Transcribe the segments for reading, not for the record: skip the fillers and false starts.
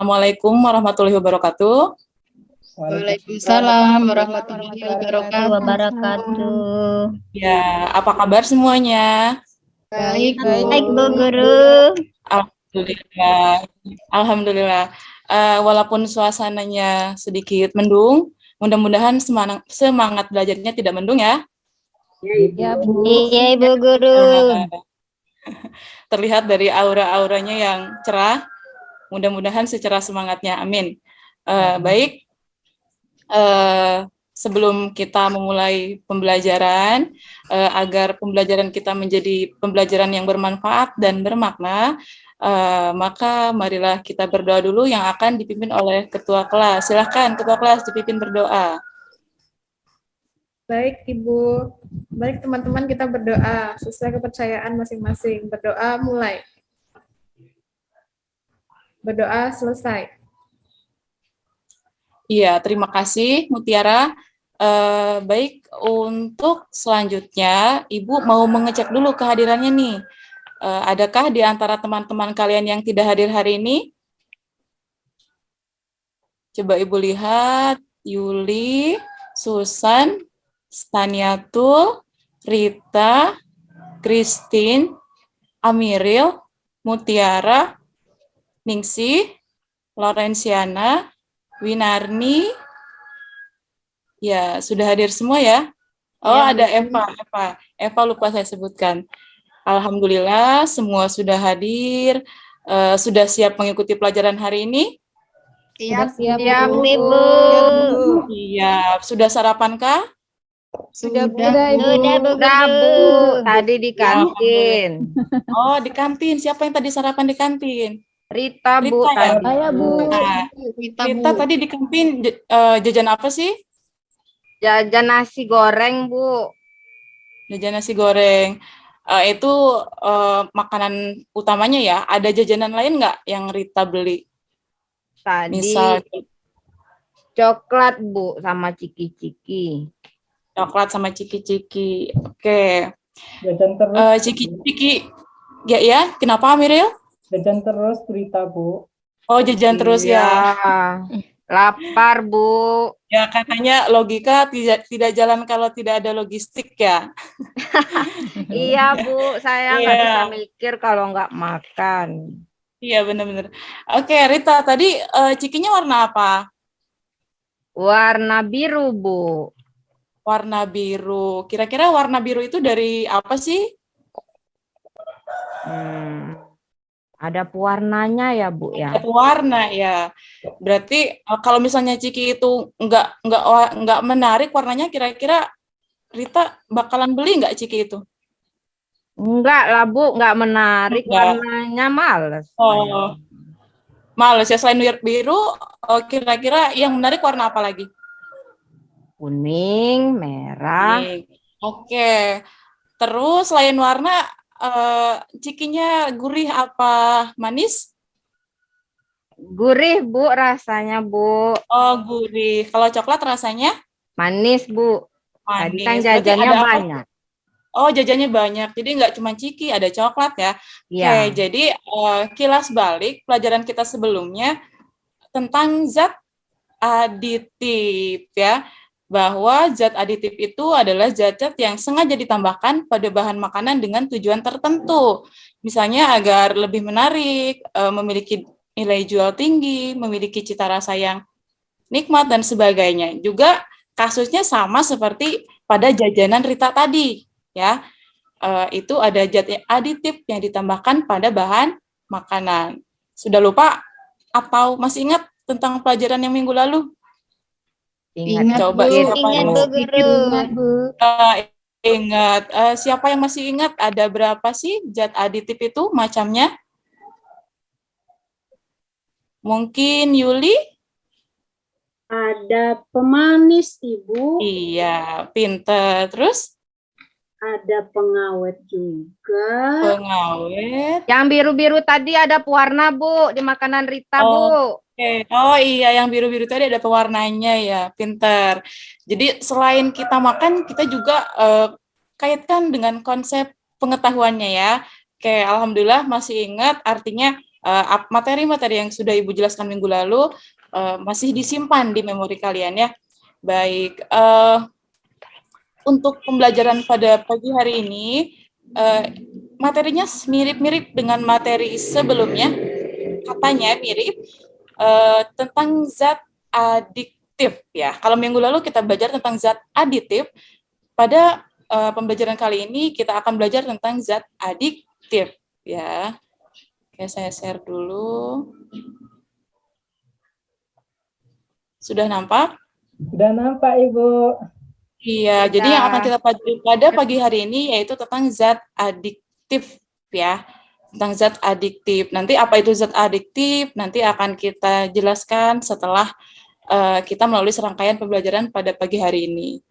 Assalamualaikum warahmatullahi wabarakatuh. Waalaikumsalam warahmatullahi wabarakatuh. Ya, apa kabar semuanya? Baik, Baik, Bu Guru. Alhamdulillah. Alhamdulillah. Walaupun suasananya sedikit mendung, mudah-mudahan semangat belajarnya tidak mendung ya. Ya, Bu. Iya, Ibu Guru. Terlihat dari aura-auranya yang cerah. Mudah-mudahan secerah semangatnya. Amin. Baik. Sebelum kita memulai pembelajaran, agar pembelajaran kita menjadi pembelajaran yang bermanfaat dan bermakna, maka marilah kita berdoa dulu yang akan dipimpin oleh Ketua Kelas. Silahkan Ketua Kelas dipimpin berdoa. Baik Ibu. Baik teman-teman, kita berdoa sesuai kepercayaan masing-masing. Berdoa mulai. Berdoa selesai. Iya, terima kasih Mutiara. Baik, untuk selanjutnya Ibu mau mengecek dulu kehadirannya nih. Adakah di antara teman-teman kalian yang tidak hadir hari ini? Coba Ibu lihat, Yuli, Susan, Staniatul, Rita, Christine, Amiril, Mutiara, Ningsih, Lorenciana, Winarni. Ya, sudah hadir semua ya? Oh, ya, ada Eva. Eva lupa saya sebutkan. Alhamdulillah, semua sudah hadir. Sudah siap mengikuti pelajaran hari ini? Siap, Bu. Ibu. Iya, sudah sarapan kah? Sudah, Bu. Sudah, Bu. Tadi di kantin. Oh, di kantin. Siapa yang tadi sarapan di kantin? Rita, Bu. Ya? Saya, Bu. Nah, Rita tadi di kantin jajan apa sih? Jajan nasi goreng, Bu. Jajan nasi goreng. Itu makanan utamanya ya. Ada jajanan lain nggak yang Rita beli? Tadi Misal coklat, Bu, sama ciki-ciki. Coklat sama ciki-ciki. Oke. Jajan terus. Ciki-ciki. Ya. Kenapa, Miril? Jajan terus, Rita, Bu. Oh, jajan terus ya. Lapar, Bu. Ya, katanya logika tidak jalan kalau tidak ada logistik ya. Iya, Bu. Saya nggak bisa mikir kalau nggak makan. Iya, benar-benar. Oke, Rita, tadi cikinya warna apa? Warna biru, Bu. Warna biru. Kira-kira warna biru itu dari apa sih? Ada pewarnanya ya, Bu ya. Ada pewarna ya. Berarti kalau misalnya ciki itu nggak menarik warnanya, kira-kira Rita bakalan beli nggak ciki itu? Enggak lah, Bu, nggak menarik. Warnanya males. Oh, males ya. Selain biru, kira-kira yang menarik warna apa lagi? Kuning, merah. Oke. Terus selain warna, cikinya gurih apa manis? Gurih, Bu, rasanya, Bu. Oh, gurih. Kalau coklat rasanya? Manis, Bu. Manis. Tadi kan jajannya banyak. Oh, jajannya banyak. Jadi nggak cuma ciki, ada coklat ya. Ya. Oke, jadi kilas balik pelajaran kita sebelumnya tentang zat aditif ya. Bahwa zat aditif itu adalah zat-zat yang sengaja ditambahkan pada bahan makanan dengan tujuan tertentu. Misalnya agar lebih menarik, memiliki nilai jual tinggi, memiliki cita rasa yang nikmat, dan sebagainya. Juga kasusnya sama seperti pada jajanan Rita tadi. Ya, itu ada zat aditif yang ditambahkan pada bahan makanan. Sudah lupa atau masih ingat tentang pelajaran yang minggu lalu? Ingat, coba Bu. Ingat, Bu Guru. Ingat. Siapa yang masih ingat ada berapa sih zat aditif itu macamnya? Mungkin Yuli? Ada pemanis, Ibu. Iya, pinter. Terus? Ada pengawet juga. Pengawet. Yang biru-biru tadi ada pewarna, Bu, di makanan Rita, Bu. Oh iya, yang biru-biru tadi ada pewarnanya ya, pinter. Jadi selain kita makan, kita juga kaitkan dengan konsep pengetahuannya ya. Oke, alhamdulillah masih ingat, artinya materi-materi yang sudah Ibu jelaskan minggu lalu masih disimpan di memori kalian ya. Baik, untuk pembelajaran pada pagi hari ini, materinya mirip-mirip dengan materi sebelumnya, katanya mirip, tentang zat adiktif ya. Kalau minggu lalu kita belajar tentang zat aditif, pada pembelajaran kali ini kita akan belajar tentang zat adiktif ya. Oke, saya share dulu. Sudah nampak? Sudah nampak, Ibu. Iya, jadi yang akan kita pelajari pada pagi hari ini yaitu tentang zat adiktif ya. Tentang zat adiktif. Nanti apa itu zat adiktif? Nanti akan kita jelaskan setelah kita melalui serangkaian pembelajaran pada pagi hari ini.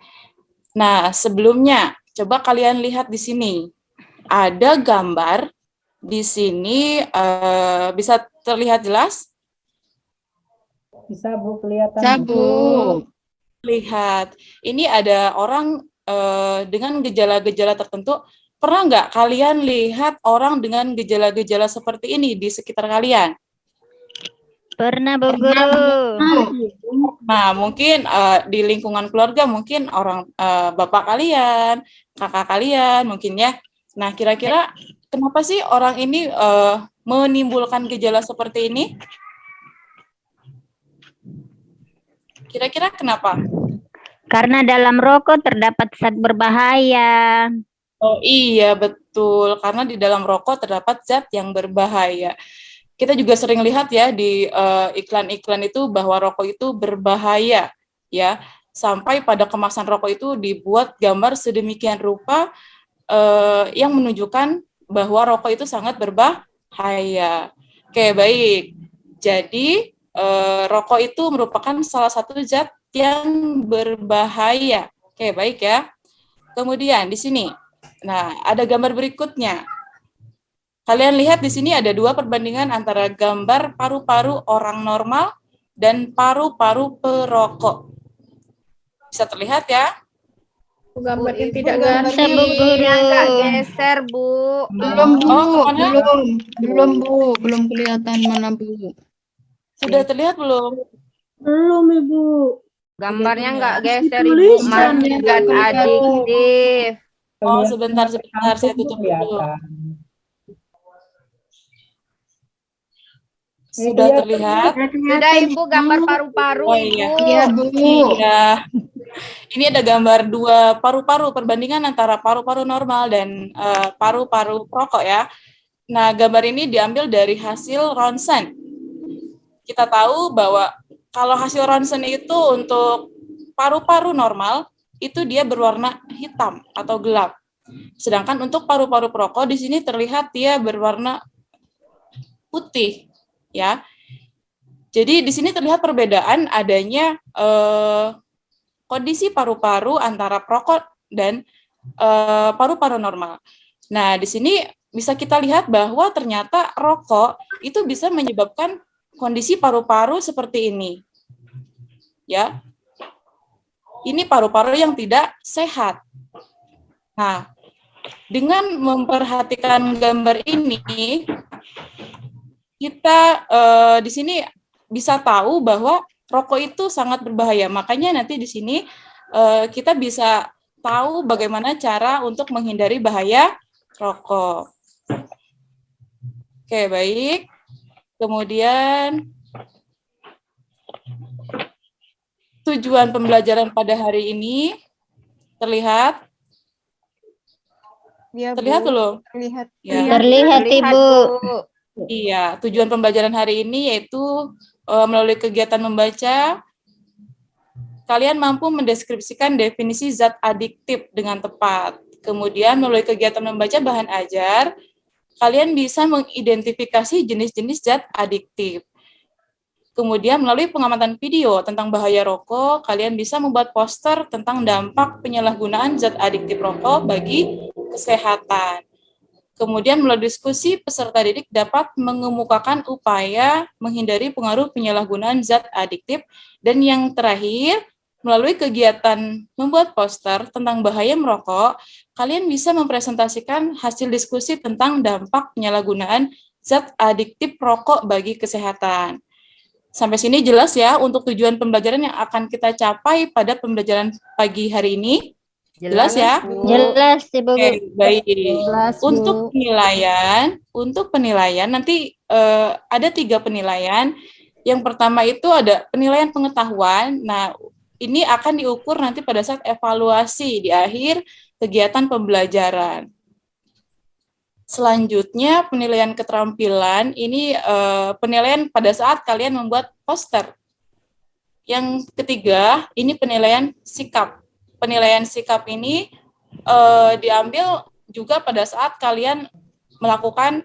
Nah, sebelumnya coba kalian lihat di sini. Ada gambar di sini, bisa terlihat jelas? Bisa, Bu, kelihatan. Bisa, Bu. Lihat, ini ada orang dengan gejala-gejala tertentu. Pernah nggak kalian lihat orang dengan gejala-gejala seperti ini di sekitar kalian? Pernah, Bu Guru. Nah, mungkin di lingkungan keluarga, mungkin orang bapak kalian, kakak kalian, mungkin ya. Nah, kira-kira kenapa sih orang ini menimbulkan gejala seperti ini? Kira-kira kenapa? Karena dalam rokok terdapat zat berbahaya. Oh iya, betul. Karena di dalam rokok terdapat zat yang berbahaya. Kita juga sering lihat ya di iklan-iklan itu bahwa rokok itu berbahaya, ya. Sampai pada kemasan rokok itu dibuat gambar sedemikian rupa yang menunjukkan bahwa rokok itu sangat berbahaya. Oke, baik. Jadi rokok itu merupakan salah satu zat yang berbahaya. Oke, baik ya. Kemudian di sini, nah ada gambar berikutnya. Kalian lihat di sini ada dua perbandingan antara gambar paru-paru orang normal dan paru-paru perokok. Bisa terlihat ya? Gambarnya Ibu, tidak Bisa, Bu ganti. Guru. nggak geser, Bu. Belum, Bu. Oh, kemana? Belum, Bu. Belum kelihatan mana, Bu. Sudah terlihat belum? Belum, Ibu. Gambarnya nggak Di geser, Ibu. tulisan Masih yang zat kelihatan. adiktif. Oh, Kelihatan sebentar, cantik, saya Bu, tutup dulu. kelihatan. Sudah terlihat? Sudah, Ibu, gambar paru-paru, Oh Ibu. iya. Iya, Bu. Iya. Ini ada gambar dua paru-paru, perbandingan antara paru-paru normal dan paru-paru perokok ya. Nah, gambar ini diambil dari hasil ronsen. Kita tahu bahwa kalau hasil ronsen itu untuk paru-paru normal, itu dia berwarna hitam atau gelap. Sedangkan untuk paru-paru perokok di sini terlihat dia berwarna putih, ya. Jadi di sini terlihat perbedaan adanya kondisi paru-paru antara perokok dan paru-paru normal. Nah, di sini bisa kita lihat bahwa ternyata rokok itu bisa menyebabkan kondisi paru-paru seperti ini. Ya. Ini paru-paru yang tidak sehat. Nah, dengan memperhatikan gambar ini, kita di sini bisa tahu bahwa rokok itu sangat berbahaya. Makanya nanti di sini kita bisa tahu bagaimana cara untuk menghindari bahaya rokok. Oke, baik. Kemudian tujuan pembelajaran pada hari ini terlihat? Ya, Terlihat Bu. belum? Terlihat. Ya. Terlihat, Ibu. Iya, tujuan pembelajaran hari ini yaitu melalui kegiatan membaca, kalian mampu mendeskripsikan definisi zat adiktif dengan tepat. Kemudian melalui kegiatan membaca bahan ajar, kalian bisa mengidentifikasi jenis-jenis zat adiktif. Kemudian melalui pengamatan video tentang bahaya rokok, kalian bisa membuat poster tentang dampak penyalahgunaan zat adiktif rokok bagi kesehatan. Kemudian melalui diskusi, peserta didik dapat mengemukakan upaya menghindari pengaruh penyalahgunaan zat adiktif. Dan yang terakhir, melalui kegiatan membuat poster tentang bahaya merokok, kalian bisa mempresentasikan hasil diskusi tentang dampak penyalahgunaan zat adiktif rokok bagi kesehatan. Sampai sini jelas ya untuk tujuan pembelajaran yang akan kita capai pada pembelajaran pagi hari ini? Jelas ya? Bu. Jelas, Ibu. Oke, baik. Jelas, Bu. Untuk penilaian nanti ada 3 penilaian. Yang pertama itu ada penilaian pengetahuan. Nah, ini akan diukur nanti pada saat evaluasi di akhir kegiatan pembelajaran. Selanjutnya penilaian keterampilan, ini penilaian pada saat kalian membuat poster. Yang ketiga, ini penilaian sikap. Penilaian sikap ini diambil juga pada saat kalian melakukan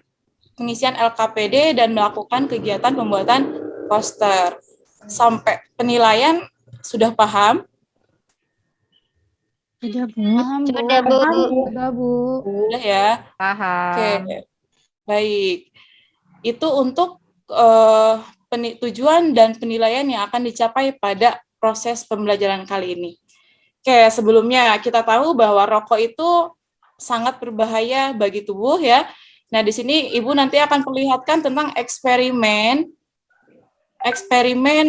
pengisian LKPD dan melakukan kegiatan pembuatan poster. Sampai penilaian sudah paham? Sudah, Bu. Sudah, Bu. Sudah ya? Paham. Oke, baik. Itu untuk tujuan dan penilaian yang akan dicapai pada proses pembelajaran kali ini. Oke, sebelumnya kita tahu bahwa rokok itu sangat berbahaya bagi tubuh ya. Nah, di sini Ibu nanti akan perlihatkan tentang eksperimen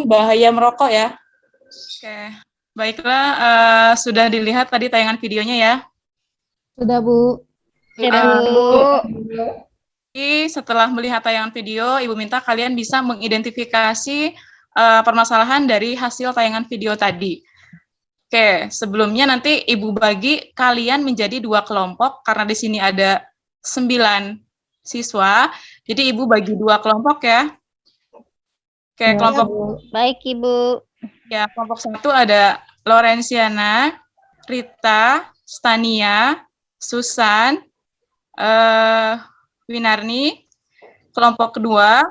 bahaya merokok ya. Oke, baiklah, sudah dilihat tadi tayangan videonya ya. Sudah, Bu. Sudah, Bu. Jadi, setelah melihat tayangan video, Ibu minta kalian bisa mengidentifikasi permasalahan dari hasil tayangan video tadi. Oke, sebelumnya nanti Ibu bagi kalian menjadi 2 kelompok, karena di sini ada 9 siswa, jadi Ibu bagi 2 kelompok ya. Oke, kelompok Baik, Ibu. ya, kelompok 1 ada Lorenciana, Rita, Stania, Susan, Winarni. Kelompok kedua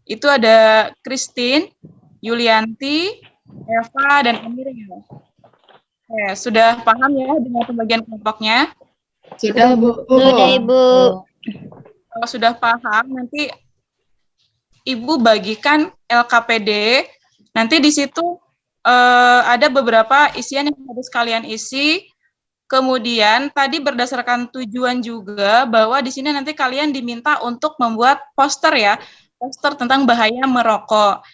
itu ada Christine, Yulianti, Eva, dan Amiril. Oke, sudah paham ya dengan pembagian kelompoknya? Sudah, Bu. Sudah, Ibu. Kalau sudah paham, nanti Ibu bagikan LKPD. Nanti di situ ada beberapa isian yang harus kalian isi. Kemudian tadi berdasarkan tujuan juga bahwa di sini nanti kalian diminta untuk membuat poster ya, poster tentang bahaya merokok.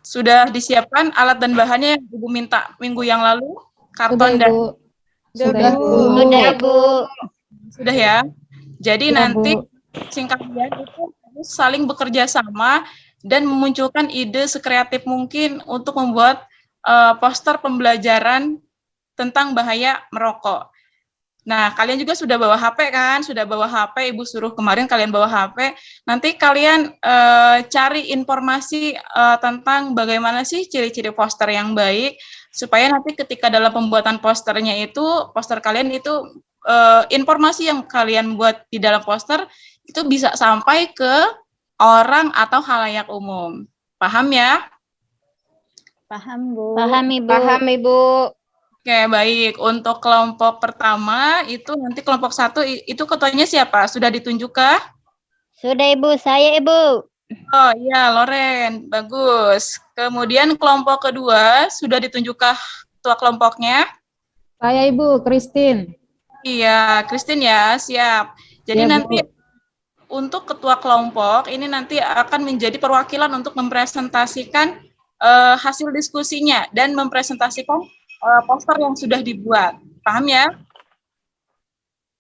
Sudah disiapkan alat dan bahannya yang Ibu minta minggu yang lalu? Karton dan Sudah, Bu. Sudah, Bu. sudah ya. Jadi Sudah, nanti Bu. kalian itu harus saling bekerja sama dan memunculkan ide sekreatif mungkin untuk membuat poster pembelajaran tentang bahaya merokok. Nah, kalian juga sudah bawa HP kan? Sudah bawa HP, Ibu suruh kemarin kalian bawa HP. Nanti kalian cari informasi tentang bagaimana sih ciri-ciri poster yang baik, supaya nanti ketika dalam pembuatan posternya itu, poster kalian itu, informasi yang kalian buat di dalam poster, itu bisa sampai ke orang atau khalayak umum. Paham ya? Paham, Bu. Paham, Ibu. Paham, Ibu. Oke, baik. Untuk kelompok pertama, itu nanti kelompok 1, itu ketuanya siapa? Sudah ditunjuk kah? Sudah, Ibu. Saya, Ibu. Oh iya, Loren. Bagus. Kemudian kelompok kedua, sudah ditunjukkah ketua kelompoknya? Saya, Ibu, Christine. Iya, Christine ya, siap. Jadi Ya, Bu. nanti untuk ketua kelompok, ini nanti akan menjadi perwakilan untuk mempresentasikan hasil diskusinya dan mempresentasikan poster yang sudah dibuat. Paham ya?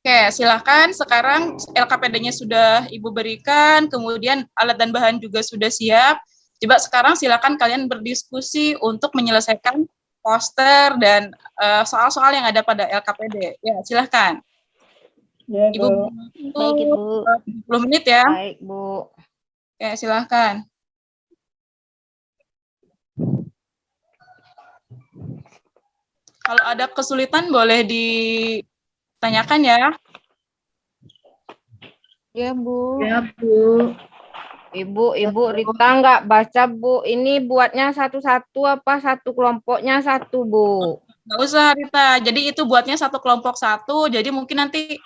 Oke, silakan. Sekarang LKPD-nya sudah Ibu berikan, kemudian alat dan bahan juga sudah siap. Coba sekarang silakan kalian berdiskusi untuk menyelesaikan poster dan soal-soal yang ada pada LKPD. Ya, silakan. Ya, Ibu, Bu. Baik, Ibu. 10 menit ya. Baik, Bu. Oke, silakan. Kalau ada kesulitan boleh ditanyakan ya. Ya, Bu. Ya, Bu. Ibu Rita nggak baca, Bu. Ini buatnya satu-satu apa satu kelompoknya satu, Bu? Nggak usah, Rita. Jadi itu buatnya satu kelompok satu. Jadi mungkin nanti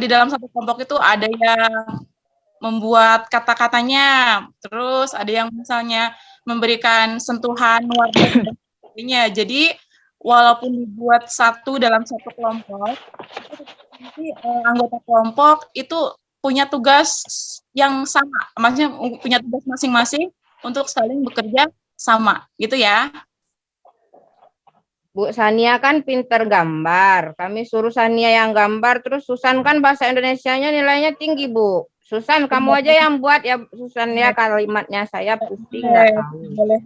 di dalam satu kelompok itu ada yang membuat kata-katanya, terus ada yang misalnya memberikan sentuhan warna dan sebagainya. Jadi walaupun dibuat satu dalam satu kelompok, nanti anggota kelompok itu punya tugas yang sama, maksudnya punya tugas masing-masing untuk saling bekerja sama, gitu ya. Bu Sania kan pinter gambar. Kami suruh Sania yang gambar, terus Susan kan bahasa Indonesianya nilainya tinggi, Bu. Susan, kamu aja yang buat ya, Susan ya, kalimatnya saya pusing nggak tahu.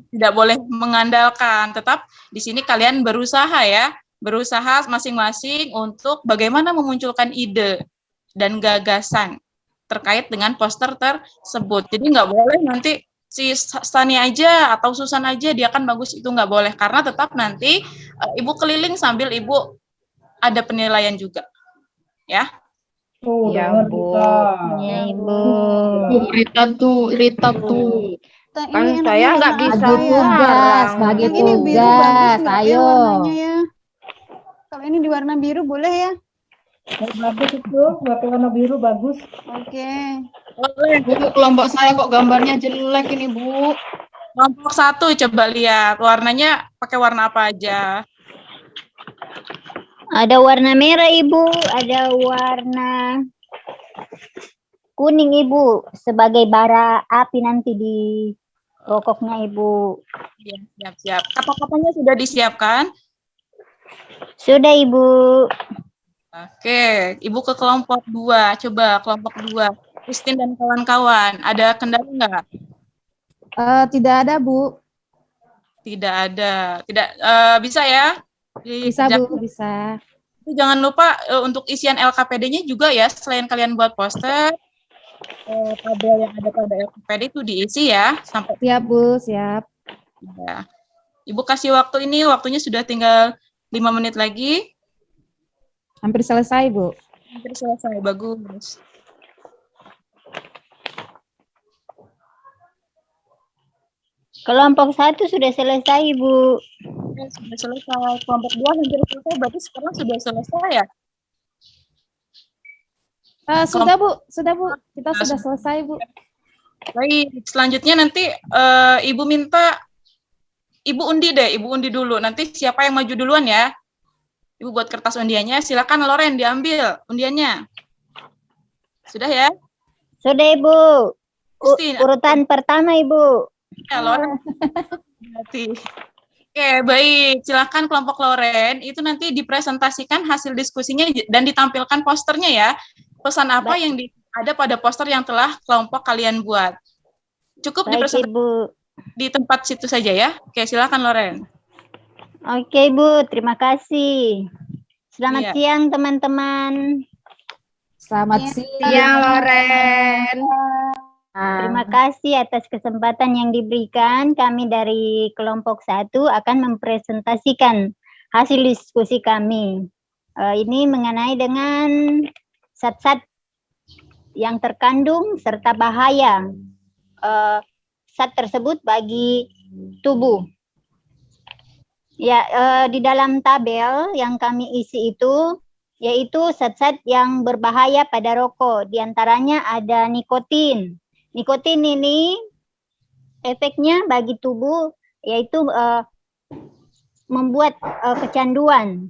Tidak boleh mengandalkan, tetap di sini kalian berusaha ya, berusaha masing-masing untuk bagaimana memunculkan ide dan gagasan terkait dengan poster tersebut. Jadi nggak boleh nanti si Stani aja atau Susan aja dia kan bagus, itu nggak boleh, karena tetap nanti ibu keliling sambil ibu ada penilaian juga ya. Tuh, Iya, dengar Bu. kita. Ya, Ibu. Rita tuh. Kan saya nggak bisa Bagi tugas, larang. bagi Yang ini biru bagus tugas. nggak ya Ayo. warnanya ya? Kalau ini di warna biru boleh ya? Bagus itu, pakai warna biru bagus. Oke. Boleh. Bu, kelompok saya kok gambarnya jelek ini, Bu. Kelompok 1 coba lihat warnanya pakai warna apa aja. Ada warna merah, Ibu. Ada warna kuning, Ibu. Sebagai bara api nanti di pokoknya, Ibu. Ya, siap-siap. Kata-katanya sudah disiapkan? Sudah, Ibu. Oke, Ibu ke kelompok 2. Coba kelompok 2. Christine dan kawan-kawan, ada kendala nggak? Tidak ada, Bu. Tidak ada. Tidak bisa ya? Bisa, Bu, bisa. Tapi jangan lupa untuk isian LKPD-nya juga ya, selain kalian buat poster, tabel yang ada pada LKPD itu diisi ya, sampai Siap, Bu, siap. ya. Ibu kasih waktu ini, waktunya sudah tinggal 5 menit lagi. Hampir selesai, Bu. Hampir selesai, bagus. Kelompok 1 sudah selesai, Ibu. Oke, sudah selesai. Kelompok 2 hampir selesai, berarti sekarang sudah selesai ya? Sudah, Bu. Sudah, Bu. Kita sudah selesai, Bu. Baik, selanjutnya nanti Ibu minta, Ibu undi deh, Ibu undi dulu. Nanti siapa yang maju duluan ya? Ibu buat kertas undiannya, silakan Loren diambil undiannya. Sudah ya? Sudah, Ibu. Christine, Urutan pertama, Ibu. ya, Loren. Berarti. Oke, baik. Silakan kelompok Loren, itu nanti dipresentasikan hasil diskusinya dan ditampilkan posternya ya. Pesan apa yang ada pada poster yang telah kelompok kalian buat. Cukup Baik, dipresentasikan Ibu. di tempat situ saja ya. Oke, silakan Loren. Oke, Bu. Terima kasih. Iya. Selamat siang, teman-teman. Selamat Iya. siang. Siang, Loren. Terima kasih atas kesempatan yang diberikan. Kami dari kelompok 1 akan mempresentasikan hasil diskusi kami. Ini mengenai dengan zat-zat yang terkandung serta bahaya zat tersebut bagi tubuh. Ya, di dalam tabel yang kami isi itu yaitu zat-zat yang berbahaya pada rokok. Di antaranya ada nikotin. Nikotin ini efeknya bagi tubuh yaitu membuat kecanduan.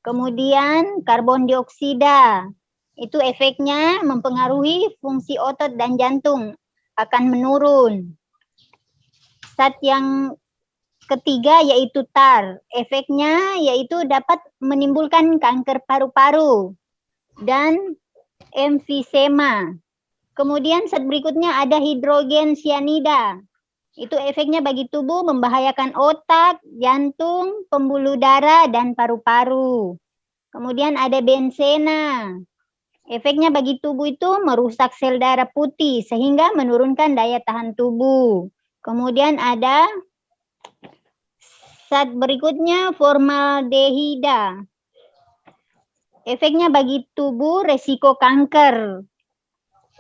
Kemudian karbon dioksida, itu efeknya mempengaruhi fungsi otot dan jantung akan menurun. Zat yang ketiga yaitu tar, efeknya yaitu dapat menimbulkan kanker paru-paru dan emfisema. Kemudian zat berikutnya ada hidrogen cyanida. Itu efeknya bagi tubuh membahayakan otak, jantung, pembuluh darah, dan paru-paru. Kemudian ada benzena. Efeknya bagi tubuh itu merusak sel darah putih sehingga menurunkan daya tahan tubuh. Kemudian ada zat berikutnya formaldehida. Efeknya bagi tubuh resiko kanker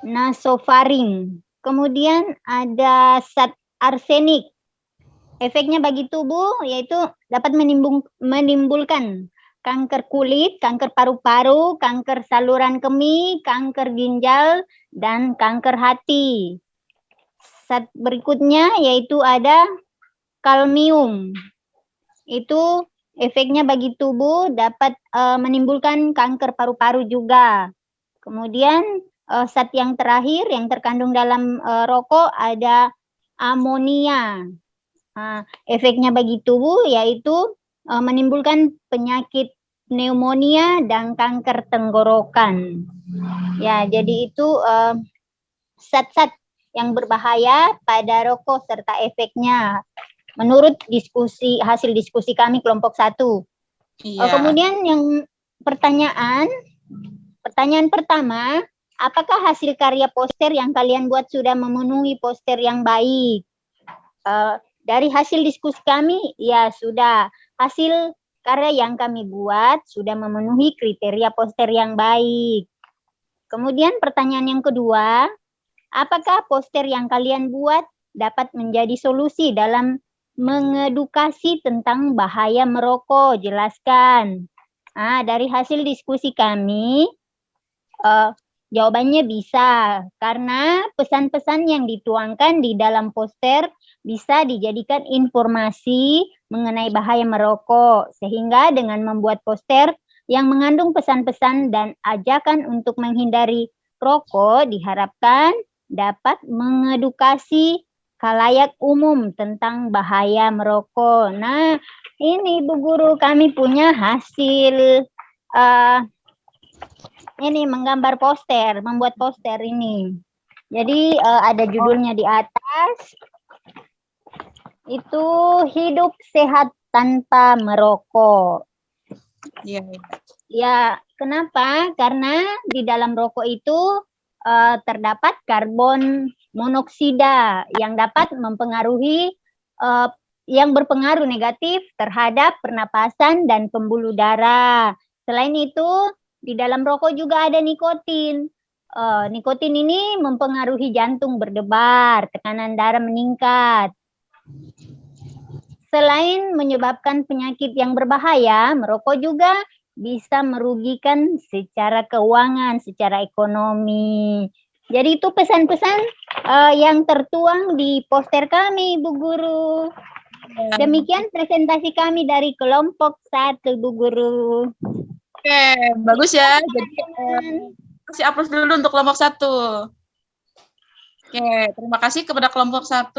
nasofaring. Kemudian ada zat arsenik. Efeknya bagi tubuh yaitu dapat menimbulkan kanker kulit, kanker paru-paru, kanker saluran kemih, kanker ginjal, dan kanker hati. Zat berikutnya yaitu ada kalmium. Itu efeknya bagi tubuh dapat menimbulkan kanker paru-paru juga. Kemudian zat yang terakhir yang terkandung dalam rokok ada amonia. Efeknya bagi tubuh yaitu menimbulkan penyakit pneumonia dan kanker tenggorokan. Ya, jadi itu zat-zat yang berbahaya pada rokok serta efeknya menurut hasil diskusi kami kelompok 1. Iya. Kemudian yang pertanyaan pertama, apakah hasil karya poster yang kalian buat sudah memenuhi poster yang baik? Dari hasil diskusi kami, ya sudah. Hasil karya yang kami buat sudah memenuhi kriteria poster yang baik. Kemudian pertanyaan yang kedua, apakah poster yang kalian buat dapat menjadi solusi dalam mengedukasi tentang bahaya merokok? Jelaskan. Dari hasil diskusi kami, jawabannya bisa, karena pesan-pesan yang dituangkan di dalam poster bisa dijadikan informasi mengenai bahaya merokok, sehingga dengan membuat poster yang mengandung pesan-pesan dan ajakan untuk menghindari rokok diharapkan dapat mengedukasi khalayak umum tentang bahaya merokok. Nah, ini Bu Guru, kami punya hasil ini menggambar poster, membuat poster ini. Jadi ada judulnya di atas. Itu hidup sehat tanpa merokok. Iya. Ya, kenapa? Karena di dalam rokok itu terdapat karbon monoksida yang dapat mempengaruhi yang berpengaruh negatif terhadap pernapasan dan pembuluh darah. Selain itu, di dalam rokok juga ada nikotin. Nikotin ini mempengaruhi jantung berdebar, tekanan darah meningkat. Selain menyebabkan penyakit yang berbahaya, merokok juga bisa merugikan secara keuangan, secara ekonomi. Jadi itu pesan-pesan yang tertuang di poster kami, Bu Guru. Demikian presentasi kami dari kelompok 1, Bu Guru. Oke, bagus ya. Jadi kasih aplaus dulu untuk kelompok 1. Oke, terima kasih kepada kelompok 1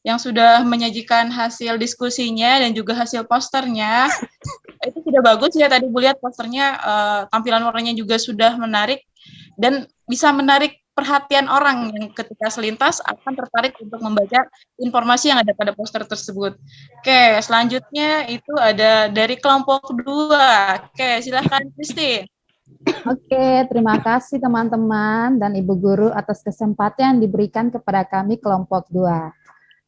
yang sudah menyajikan hasil diskusinya dan juga hasil posternya. Itu sudah bagus ya, tadi Bu lihat posternya, tampilan warnanya juga sudah menarik dan bisa menarik perhatian orang yang ketika selintas akan tertarik untuk membaca informasi yang ada pada poster tersebut. Oke, selanjutnya itu ada dari kelompok 2. Oke, silahkan Christine. Oke, terima kasih teman-teman dan Ibu Guru atas kesempatan yang diberikan kepada kami kelompok 2.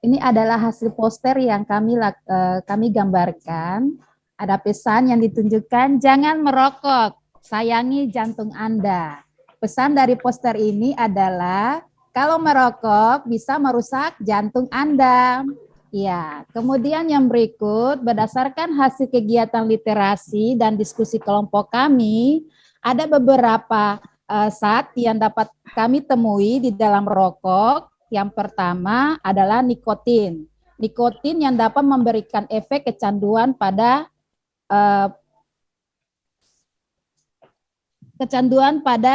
Ini adalah hasil poster yang kami gambarkan. Ada pesan yang ditunjukkan, jangan merokok, sayangi jantung Anda. Pesan dari poster ini adalah, kalau merokok bisa merusak jantung Anda. Ya, kemudian yang berikut, berdasarkan hasil kegiatan literasi dan diskusi kelompok kami, ada beberapa zat yang dapat kami temui di dalam rokok. Yang pertama adalah nikotin. Nikotin yang dapat memberikan efek kecanduan pada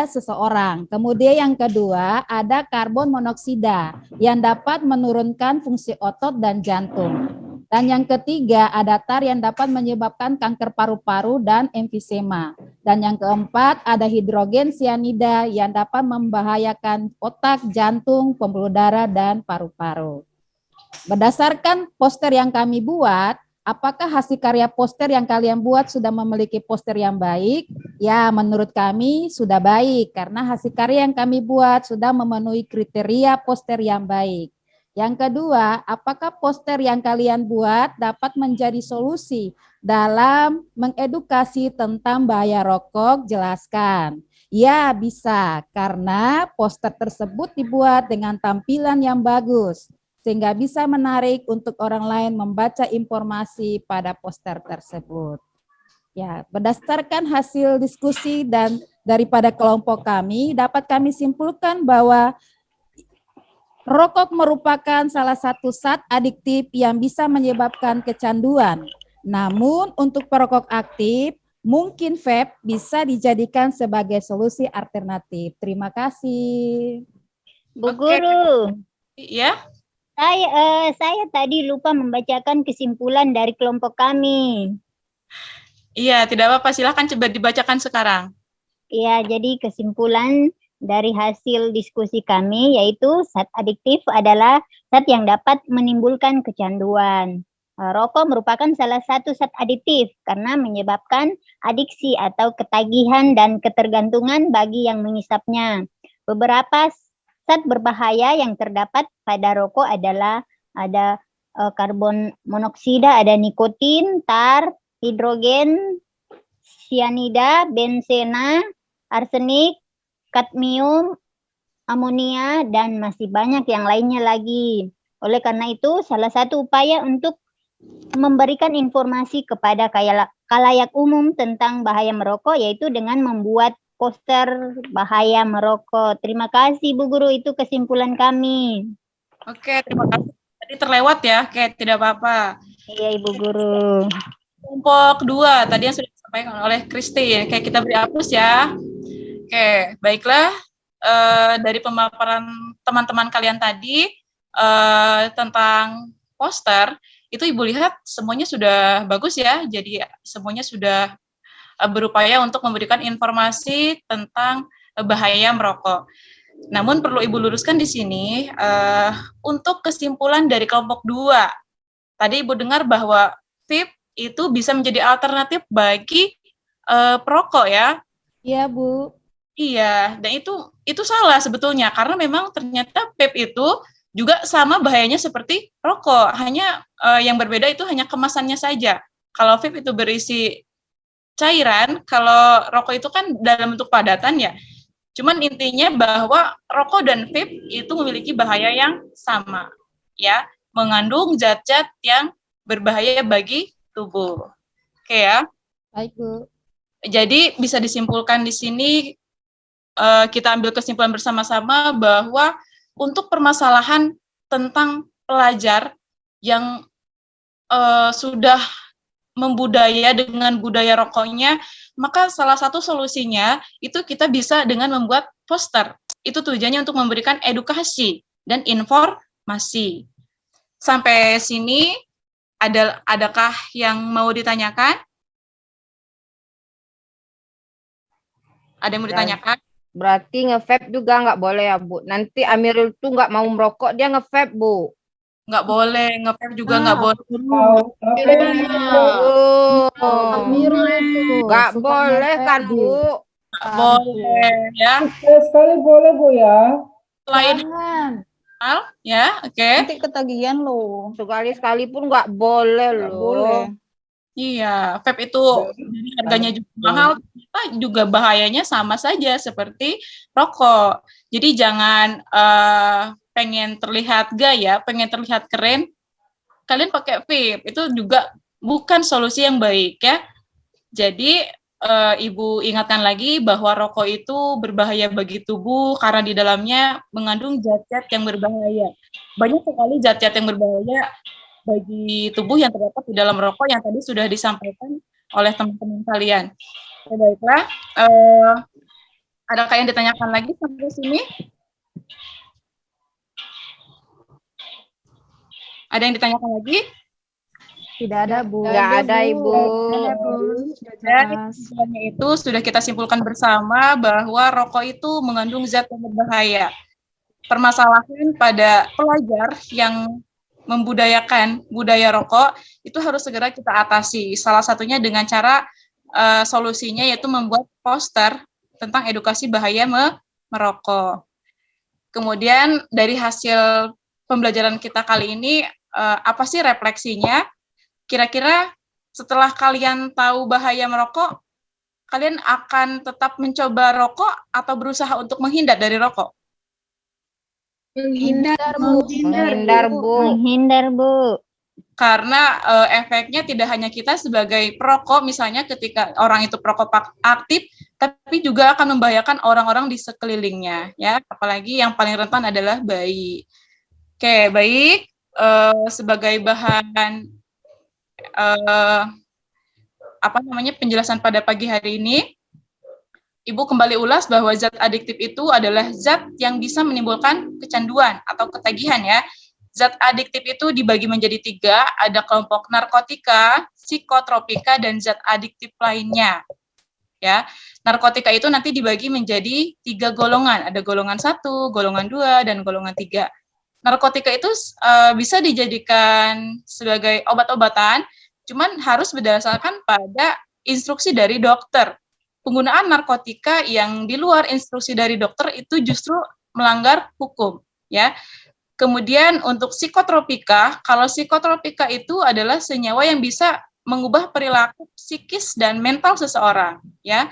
seseorang. Kemudian yang kedua ada karbon monoksida yang dapat menurunkan fungsi otot dan jantung. Dan yang ketiga ada tar yang dapat menyebabkan kanker paru-paru dan emfisema. Dan yang keempat ada hidrogen sianida yang dapat membahayakan otak, jantung, pembuluh darah, dan paru-paru. Berdasarkan poster yang kami buat, apakah hasil karya poster yang kalian buat sudah memiliki poster yang baik? Ya, menurut kami sudah baik karena hasil karya yang kami buat sudah memenuhi kriteria poster yang baik. Yang kedua, apakah poster yang kalian buat dapat menjadi solusi dalam mengedukasi tentang bahaya rokok? Jelaskan. Ya, bisa, karena poster tersebut dibuat dengan tampilan yang bagus, sehingga bisa menarik untuk orang lain membaca informasi pada poster tersebut. Ya, berdasarkan hasil diskusi dan daripada kelompok kami, dapat kami simpulkan bahwa rokok merupakan salah satu zat adiktif yang bisa menyebabkan kecanduan. Namun untuk perokok aktif mungkin vape bisa dijadikan sebagai solusi alternatif. Terima kasih. Bu Oke. Guru, Ya, saya tadi lupa membacakan kesimpulan dari kelompok kami. iya, tidak apa-apa. Silahkan coba dibacakan sekarang. Ya, jadi kesimpulan dari hasil diskusi kami yaitu zat adiktif adalah zat yang dapat menimbulkan kecanduan. Rokok merupakan salah satu zat adiktif karena menyebabkan adiksi atau ketagihan dan ketergantungan bagi yang mengisapnya. Beberapa zat berbahaya yang terdapat pada rokok adalah ada karbon monoksida, ada nikotin, tar, hidrogen, sianida, bensena, arsenik, kadmium, amonia, dan masih banyak yang lainnya lagi. Oleh karena itu, salah satu upaya untuk memberikan informasi kepada khalayak umum tentang bahaya merokok yaitu dengan membuat poster bahaya merokok. Terima kasih Bu Guru, itu kesimpulan kami. Oke, terima kasih. Tadi terlewat ya, oke, tidak apa-apa. Iya Ibu Guru. Kelompok kedua, tadi yang sudah disampaikan oleh Kristi, kayak kita beri hapus ya. Oke, baiklah. Dari pemaparan teman-teman kalian tadi tentang poster, itu Ibu lihat semuanya sudah bagus ya, jadi semuanya sudah berupaya untuk memberikan informasi tentang bahaya merokok. Namun perlu Ibu luruskan di sini, untuk kesimpulan dari kelompok 2, tadi Ibu dengar bahwa vape itu bisa menjadi alternatif bagi perokok ya. Iya, Bu. Iya, dan itu salah sebetulnya, karena memang ternyata vape itu juga sama bahayanya seperti rokok, hanya yang berbeda itu hanya kemasannya saja. Kalau vape itu berisi cairan, kalau rokok itu kan dalam bentuk padatan ya. Cuman intinya bahwa rokok dan vape itu memiliki bahaya yang sama, ya, mengandung zat-zat yang berbahaya bagi tubuh. Oke ya. Baik, Bu. Jadi bisa disimpulkan di sini, kita ambil kesimpulan bersama-sama bahwa untuk permasalahan tentang pelajar yang sudah membudaya dengan budaya rokoknya, maka salah satu solusinya itu kita bisa dengan membuat poster. Itu tujuannya untuk memberikan edukasi dan informasi. Sampai sini, adakah yang mau ditanyakan? Ada yang mau ditanyakan? Berarti nge-vape juga nggak boleh ya, Bu. Nanti Amirul tuh nggak mau merokok, dia nge-vape, Bu. Nggak boleh, nge-vape juga nggak boleh. Amirul itu Nggak suka boleh nge-vape kan, di Bu? Nggak boleh, ya. Sekali boleh Bu ya. Selain Jangan. hal, ya, oke. Nanti ketagihan loh. Sekali-sekali pun nggak boleh Nggak loh. boleh. Iya, vape itu jadi harganya juga mahal, ternyata juga bahayanya sama saja seperti rokok. Jadi jangan pengen terlihat gaya, pengen terlihat keren, kalian pakai vape, itu juga bukan solusi yang baik ya. Jadi Ibu ingatkan lagi bahwa rokok itu berbahaya bagi tubuh karena di dalamnya mengandung zat-zat yang berbahaya. Banyak sekali zat-zat yang berbahaya bagi tubuh yang terdapat di dalam rokok yang tadi sudah disampaikan oleh teman-teman kalian. Oke, baiklah. Adakah yang ditanyakan lagi sampai sini? Ada yang ditanyakan lagi? Tidak ada, Bu. Nggak ada, Ibu. Dari kesimpulannya itu sudah kita simpulkan bersama bahwa rokok itu mengandung zat yang berbahaya. Permasalahan pada pelajar yang membudayakan budaya rokok itu harus segera kita atasi. Salah satunya dengan cara solusinya yaitu membuat poster tentang edukasi bahaya merokok. Kemudian dari hasil pembelajaran kita kali ini, apa sih refleksinya? Kira-kira setelah kalian tahu bahaya merokok, kalian akan tetap mencoba rokok atau berusaha untuk menghindar dari rokok? Menghindar, Bu. Menghindar, Bu. Menghindar, Bu. Karena efeknya tidak hanya kita sebagai perokok, misalnya ketika orang itu perokok aktif, tapi juga akan membahayakan orang-orang di sekelilingnya, ya. Apalagi yang paling rentan adalah bayi. Oke, baik. Sebagai bahan penjelasan pada pagi hari ini. Ibu kembali ulas bahwa zat adiktif itu adalah zat yang bisa menimbulkan kecanduan atau ketagihan ya. Zat adiktif itu dibagi menjadi 3, ada kelompok narkotika, psikotropika, dan zat adiktif lainnya. Ya, narkotika itu nanti dibagi menjadi 3 golongan, ada golongan 1, golongan 2, dan golongan 3. Narkotika itu bisa dijadikan sebagai obat-obatan, cuman harus berdasarkan pada instruksi dari dokter. Penggunaan narkotika yang di luar instruksi dari dokter itu justru melanggar hukum, ya. Kemudian untuk psikotropika, kalau psikotropika itu adalah senyawa yang bisa mengubah perilaku psikis dan mental seseorang, ya.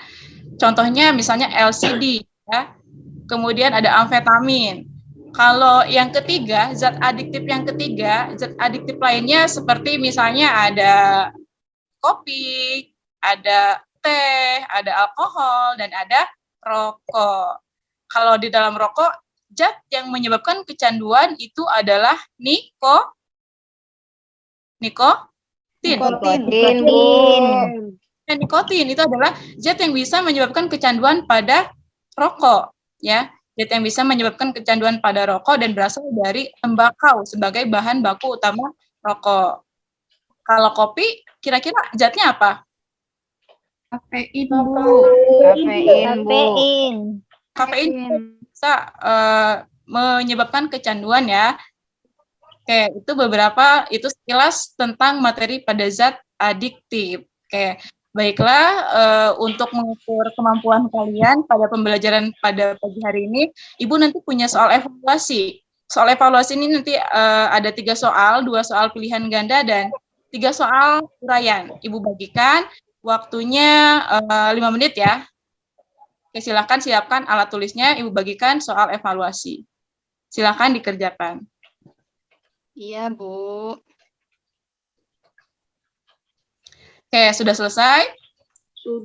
Contohnya misalnya LSD, ya. Kemudian ada amfetamin. Kalau yang ketiga, zat adiktif yang ketiga, zat adiktif lainnya seperti misalnya ada kopi, ada teh, ada alkohol, dan ada rokok. Kalau di dalam rokok, zat yang menyebabkan kecanduan itu adalah nikotin. Dan nikotin itu adalah zat yang bisa menyebabkan kecanduan pada rokok, ya. Zat yang bisa menyebabkan kecanduan pada rokok dan berasal dari tembakau sebagai bahan baku utama rokok. Kalau kopi, kira-kira zatnya apa? Kafein, Kafein bisa menyebabkan kecanduan ya. Oke, itu beberapa, itu sekilas tentang materi pada zat adiktif. Oke, baiklah, untuk mengukur kemampuan kalian pada pembelajaran pada pagi hari ini, Ibu nanti punya soal evaluasi. Soal evaluasi ini nanti ada 3 soal, 2 soal pilihan ganda dan 3 soal uraian. Ibu bagikan, waktunya 5 menit ya. Oke, silakan siapkan alat tulisnya, Ibu bagikan soal evaluasi. Silakan dikerjakan. Iya, Bu. Oke, sudah selesai?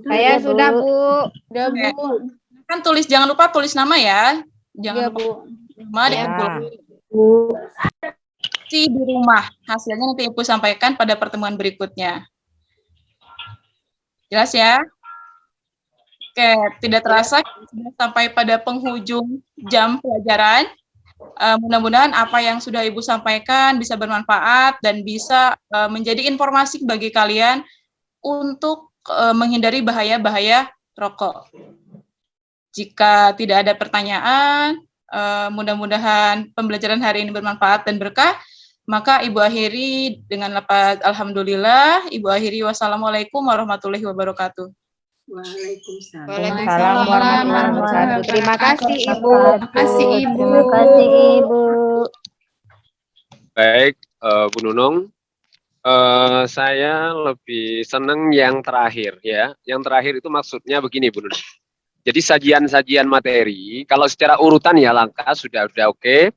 Saya sudah, Bu. Udah, Bu. Kan tulis, jangan lupa tulis nama ya. Jangan lupa nama di di rumah. Hasilnya nanti Ibu sampaikan pada pertemuan berikutnya. Jelas ya? Oke, tidak terasa sudah sampai pada penghujung jam pelajaran. Mudah-mudahan apa yang sudah Ibu sampaikan bisa bermanfaat dan bisa menjadi informasi bagi kalian untuk menghindari bahaya-bahaya rokok. Jika tidak ada pertanyaan, mudah-mudahan pembelajaran hari ini bermanfaat dan berkah. Maka Ibu akhiri dengan lafaz alhamdulillah. Ibu akhiri wassalamualaikum warahmatullahi wabarakatuh. Waalaikumsalam warahmatullahi wabarakatuh. Terima kasih, Ibu. Terima kasih, Ibu. Baik, Bu Nunung. Saya lebih senang yang terakhir ya. Yang terakhir itu maksudnya begini, Bu Nunung. Jadi sajian-sajian materi, kalau secara urutan ya langkah sudah oke,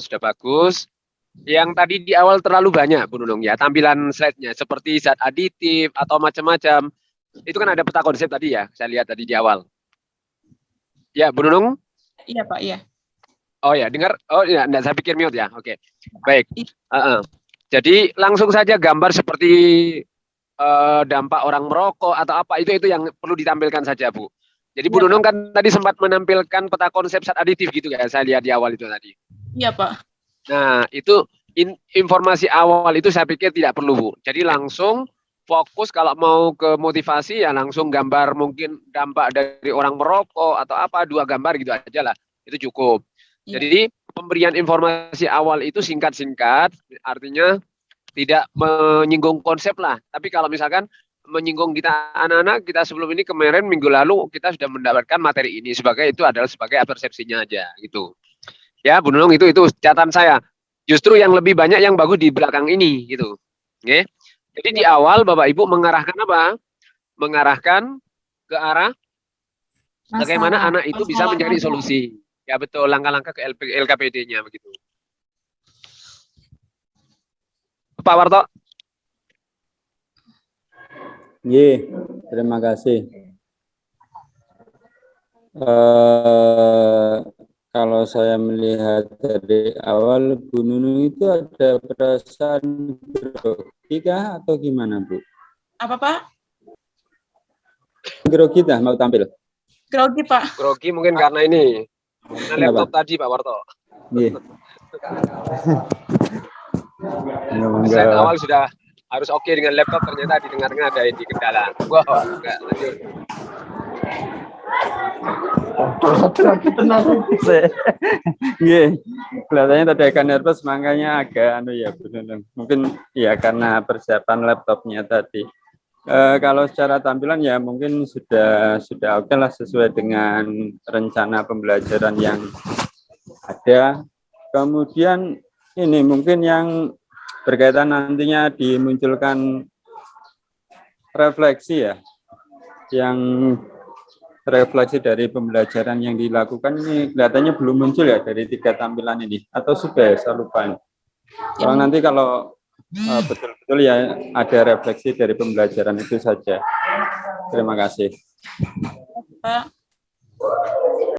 sudah bagus. Yang tadi di awal terlalu banyak, Bu Nunung ya, tampilan slide-nya seperti zat aditif atau macam-macam. Itu kan ada peta konsep tadi ya, saya lihat tadi di awal. Ya, Bu Nunung? Iya, Pak, iya. Oh ya, dengar? Oh ya, enggak, saya pikir mute ya. Oke. Baik. Jadi langsung saja gambar seperti dampak orang merokok atau apa itu yang perlu ditampilkan saja, Bu. Jadi Bu Nunung kan tadi sempat menampilkan peta konsep zat aditif gitu ya, saya lihat di awal itu tadi. Iya, Pak. Nah, itu informasi awal itu saya pikir tidak perlu, Bu. Jadi langsung fokus kalau mau ke motivasi ya langsung gambar mungkin dampak dari orang merokok atau apa, 2 gambar gitu aja lah. Itu cukup. Ya. Jadi pemberian informasi awal itu singkat-singkat, artinya tidak menyinggung konsep lah. Tapi kalau misalkan menyinggung kita anak-anak, kita sebelum ini kemarin minggu lalu kita sudah mendapatkan materi ini sebagai itu adalah sebagai persepsinya aja gitu. Ya, Bu Nunung itu catatan saya. Justru yang lebih banyak yang bagus di belakang ini gitu. Oke. Jadi di awal Bapak Ibu mengarahkan apa? Mengarahkan ke arah bagaimana anak itu bisa mencari solusi. Ya betul, langkah-langkah ke LKPD-nya begitu. Pak Warto. Iya, terima kasih. Kalau saya melihat dari awal Bu Nunung itu ada perasaan grogi kah atau gimana, Bu? Apa, Pak? Grogi dah mau tampil. Grogi, Pak. Grogi mungkin karena ini. Karena laptop tadi Pak Warto. Iya. Slide awal sudah harus oke dengan laptop, ternyata di tengah-tengah ada di kendala. Wow, enggak lanjut. Iya, kelihatannya tadi akan nervous, makanya agak ya benar. Mungkin ya karena persiapan laptopnya tadi. Kalau secara tampilan ya mungkin sudah oke lah, sesuai dengan rencana pembelajaran yang ada. Kemudian ini mungkin yang berkaitan nantinya dimunculkan refleksi ya, yang refleksi dari pembelajaran yang dilakukan ini kelihatannya belum muncul ya dari 3 tampilan ini, atau sudah ya, saya lupa. Kalau nanti kalau betul-betul ya ada refleksi dari pembelajaran itu saja. Terima kasih. Pak.